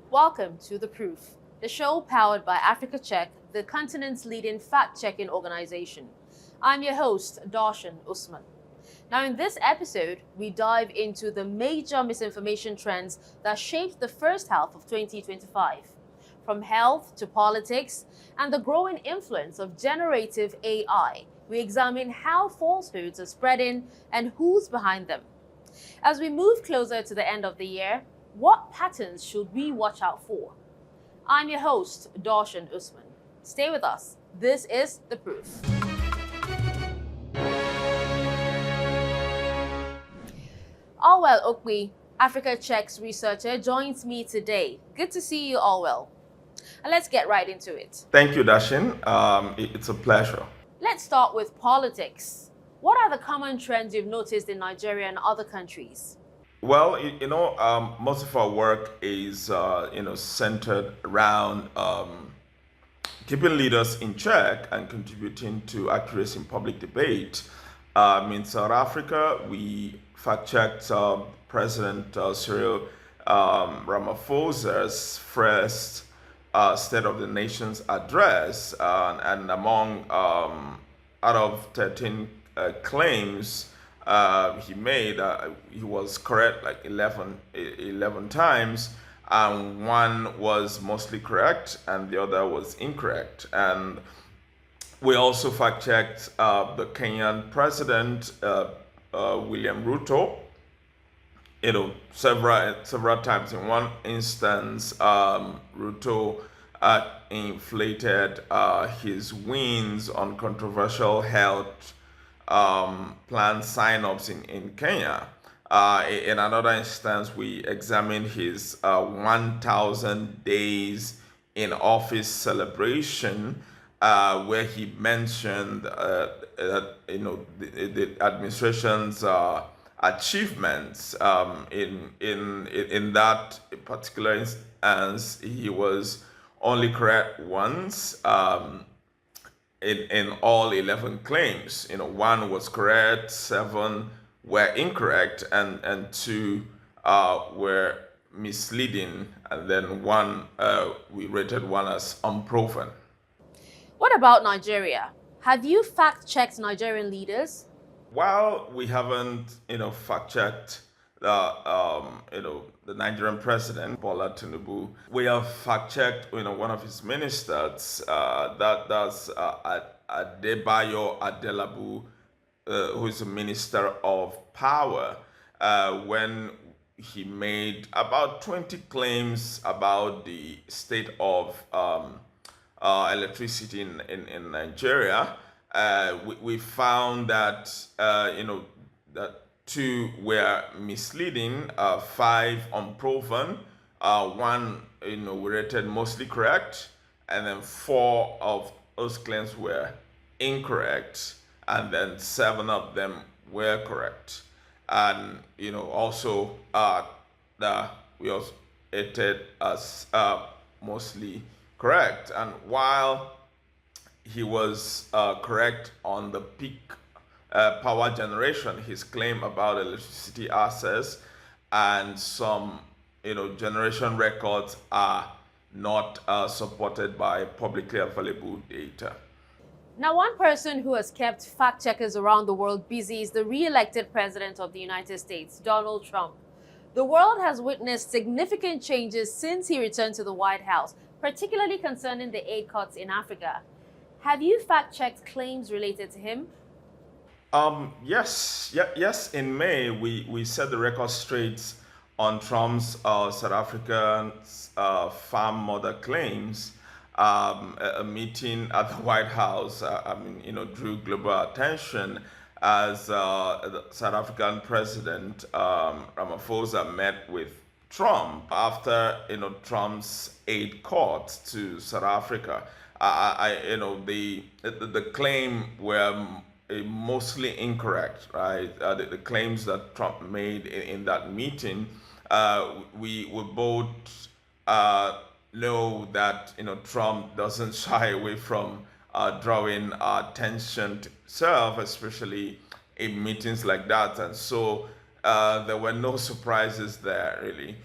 Welcome to The Proof, the show powered by Africa Check, the continent's leading fact-checking organization. I'm your host, Dashen Usman. Now, in this episode, we dive into the major misinformation trends that shaped the first half of 2025, from health to politics and the growing influence of generative AI. We examine how falsehoods are spreading and who's behind them. As we move closer to the end of the year, what patterns should we watch out for? I'm your host, Dashen Usman. Stay with us. This is The Proof. Allwell Okpi, Africa Check's researcher, joins me today. Good to see you, Allwell. And let's get right into it. Thank you, Dashen. It's a pleasure. Let's start with politics. What are the common trends you've noticed in Nigeria and other countries? Well, most of our work is, centered around keeping leaders in check and contributing to accuracy in public debate. In South Africa, we fact-checked President Cyril Ramaphosa's first State of the Nation's address, and among out of 13 claims he made, he was correct like 11 times, and one was mostly correct and the other was incorrect. And we also fact-checked the Kenyan president, William Ruto, several times. In one instance, Ruto inflated his wins on controversial health plan sign-ups in Kenya. In another instance, we examined his 1,000 days in office celebration, where he mentioned the administration's achievements. In that particular instance, he was only correct once in all 11 claims. One was correct, 7 were incorrect, and 2 were misleading, and then we rated one as unproven. What about Nigeria? Have you fact-checked Nigerian leaders? While we haven't, fact-checked the Nigerian president, Bola Tinubu, we have fact-checked, one of his ministers, that's Adebayo Adelabu, who is a minister of power, when he made about 20 claims about the state of electricity in Nigeria. We found that that 2 were misleading, 5 unproven, 1 we rated mostly correct, and then 4 of those claims were incorrect, and then 7 of them were correct. And also we also rated as mostly correct. And while he was correct on the peak power generation, his claim about electricity access and some generation records are not supported by publicly available data. Now, one person who has kept fact-checkers around the world busy is the re-elected president of the United States, Donald Trump. The world has witnessed significant changes since he returned to the White House, particularly concerning the aid cuts in Africa. Have you fact-checked claims related to him? Yes. In May, we set the record straight on Trump's South African farm mother claims. A meeting at the White House, drew global attention as the South African president Ramaphosa met with Trump after Trump's aid cut to South Africa. The claim were mostly incorrect, right? The claims that Trump made in that meeting, we both know that Trump doesn't shy away from drawing attention to himself, especially in meetings like that, and so there were no surprises there really.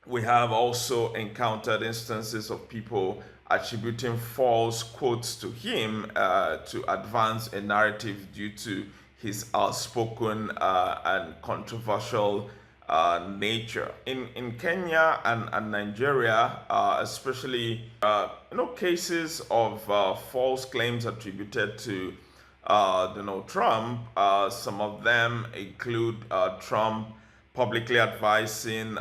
We have also encountered instances of people attributing false quotes to him to advance a narrative due to his outspoken and controversial nature. In Kenya and Nigeria, especially, cases of false claims attributed to Donald Trump. Some of them include Trump publicly advising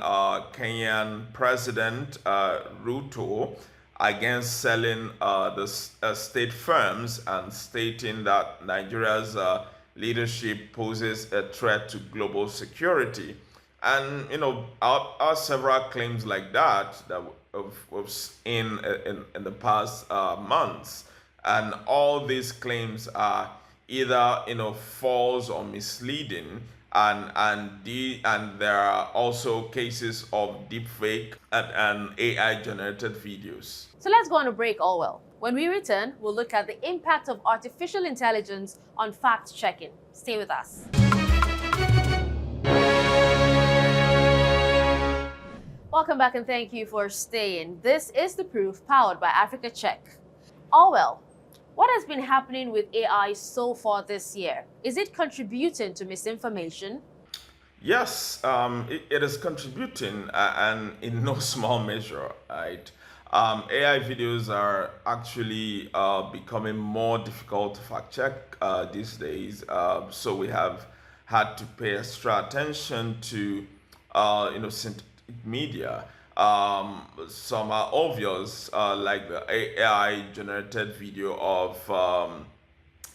Kenyan President Ruto against selling the state firms and stating that Nigeria's leadership poses a threat to global security. And are several claims like that we've seen in the past months, and all these claims are either false or misleading, and there are also cases of deepfake and AI generated videos. So let's go on a break, Allwell. When we return, we'll look at the impact of artificial intelligence on fact-checking. Stay with us. Welcome back and thank you for staying. This is The Proof, powered by Africa Check. Allwell, what has been happening with AI so far this year? Is it contributing to misinformation? Yes, it is contributing, and in no small measure, right? AI videos are actually becoming more difficult to fact check these days. So we have had to pay extra attention to, synthetic media. Some are obvious, like the AI generated video of,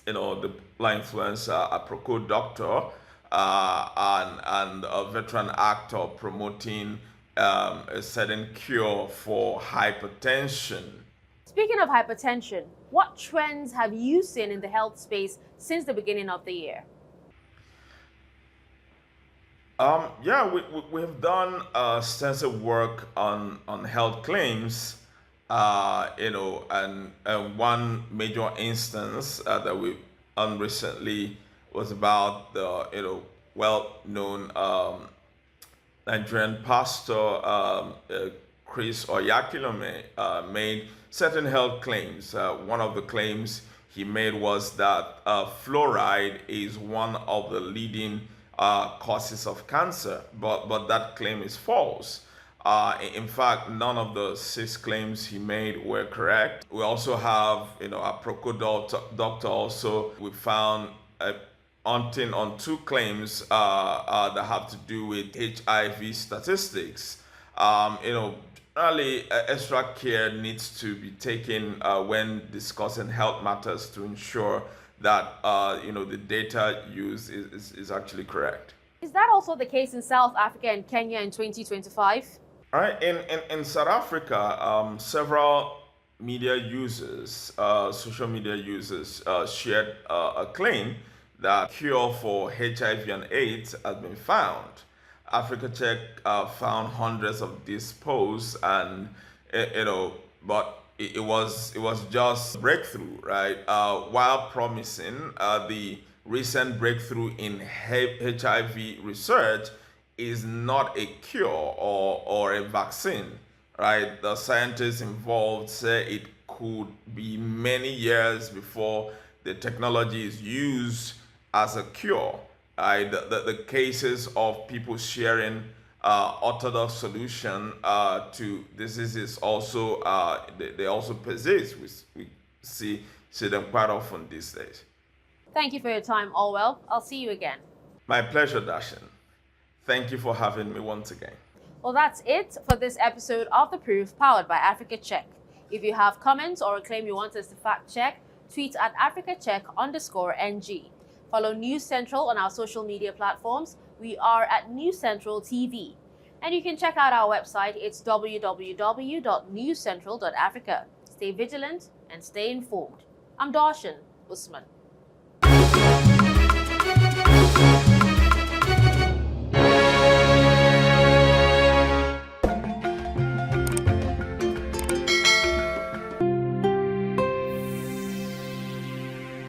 the blind influencer, a pro doctor, and a veteran actor promoting a certain cure for hypertension. Speaking of hypertension, what trends have you seen in the health space since the beginning of the year? We have done extensive work on health claims, and one major instance that we recently was about the well-known Nigerian pastor Chris Oyakilome made certain health claims. One of the claims he made was that fluoride is one of the leading causes of cancer, but that claim is false. In fact, none of the 6 claims he made were correct. We also have, a pro doctor also, we found hunting on 2 claims that have to do with HIV statistics. Generally, extra care needs to be taken when discussing health matters to ensure that the data used is actually correct. Is that also the case in South Africa and Kenya in 2025? All right, in South Africa, several media users, social media users, shared a claim that cure for HIV and AIDS has been found. Africa Check found hundreds of these posts, and but it was just breakthrough, right? While promising, the recent breakthrough in HIV research is not a cure or a vaccine, right? The scientists involved say it could be many years before the technology is used as a cure. The cases of people sharing orthodox solution to diseases also they also persist. We see them quite often these days. Thank you for your time, Allwell. I'll see you again. My pleasure, Dashen. Thank you for having me once again. Well, that's it for this episode of The Proof, powered by Africa Check. If you have comments or a claim you want us to fact check, tweet at AfricaCheck_NG. Follow News Central on our social media platforms. We are at News Central TV. And you can check out our website. It's www.newscentral.africa. Stay vigilant and stay informed. I'm Dashen Usman.